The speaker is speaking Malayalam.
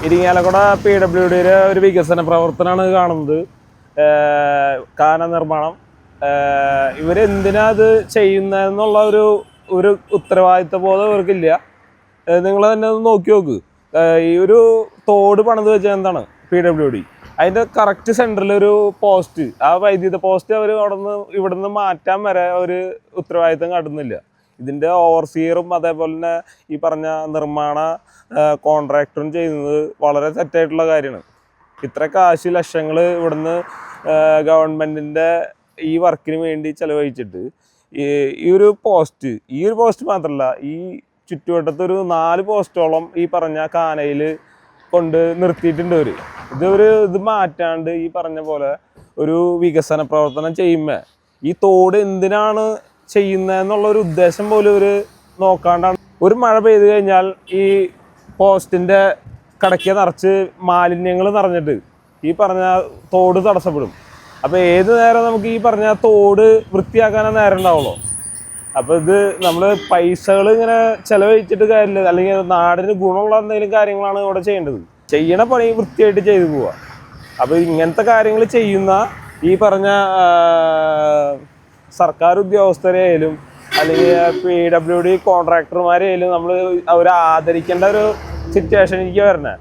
ഇരിങ്ങാലക്കുട PWDയുടെ ഒരു വികസന പ്രവർത്തനമാണ് കാണുന്നത്. കാന നിർമ്മാണം. ഇവരെന്തിനാ അത് ചെയ്യുന്നതെന്നുള്ള ഒരു ഉത്തരവാദിത്വ ബോധം ഇവർക്കില്ല. നിങ്ങൾ തന്നെ ഒന്ന് നോക്കി നോക്ക്. ഈ ഒരു തോട് പണിത് വെച്ചാൽ എന്താണ് PWD, അതിൻ്റെ കറക്റ്റ് സെൻറ്ററിൽ ഒരു പോസ്റ്റ്, ആ വൈദ്യുത പോസ്റ്റ് അവർ ഇവിടുന്ന് മാറ്റാൻ വരെ ഒരു ഉത്തരവാദിത്വം കാട്ടുന്നില്ല. ഇതിൻ്റെ ഓവർസിയറും അതേപോലെ തന്നെ ഈ പറഞ്ഞ നിർമ്മാണ കോൺട്രാക്ടറും ചെയ്യുന്നത് വളരെ തെറ്റായിട്ടുള്ള കാര്യമാണ്. ഇത്ര കാശ് ലക്ഷങ്ങൾ ഇവിടുന്ന് ഗവൺമെൻറ്റിൻ്റെ ഈ വർക്കിന് വേണ്ടി ചിലവഴിച്ചിട്ട് ഈ ഒരു പോസ്റ്റ് മാത്രമല്ല, ഈ ചുറ്റുവട്ടത്തൊരു 4 പോസ്റ്റോളം ഈ പറഞ്ഞ കാനയിൽ കൊണ്ട് നിർത്തിയിട്ടുണ്ട് അവർ. ഇത് മാറ്റാണ്ട് ഈ പറഞ്ഞ പോലെ ഒരു വികസന പ്രവർത്തനം ചെയ്യുമ്പോൾ ഈ തോട് എന്തിനാണ് ചെയ്യുന്നതെന്നുള്ളൊരു ഉദ്ദേശം പോലും ഇവർ നോക്കാണ്ടാണ്. ഒരു മഴ പെയ്തു കഴിഞ്ഞാൽ ഈ പോസ്റ്റിൻ്റെ കടയ്ക്ക് നിറച്ച് മാലിന്യങ്ങൾ നിറഞ്ഞിട്ട് ഈ പറഞ്ഞ തോട് തടസ്സപ്പെടും. അപ്പോൾ ഏത് നേരം നമുക്ക് ഈ പറഞ്ഞ തോട് വൃത്തിയാക്കാനേ നേരം ഉണ്ടാവുള്ളൂ. അപ്പോൾ ഇത് നമ്മൾ പൈസകൾ ഇങ്ങനെ ചിലവഴിച്ചിട്ട് കാര്യമില്ല. അല്ലെങ്കിൽ നാടിന് ഗുണമുള്ള എന്തെങ്കിലും കാര്യങ്ങളാണ് ഇവിടെ ചെയ്യേണ്ടത്. ചെയ്യണ പണി വൃത്തിയായിട്ട് ചെയ്തു പോവുക. അപ്പോൾ ഇങ്ങനത്തെ കാര്യങ്ങൾ ചെയ്യുന്ന ഈ പറഞ്ഞ സർക്കാർ ഉദ്യോഗസ്ഥരെയായാലും അല്ലെങ്കിൽ PWD കോൺട്രാക്ടർമാരെയായാലും നമ്മൾ അവരെ ആദരിക്കേണ്ട ഒരു സിറ്റുവേഷനിലേക്ക് വരണേ.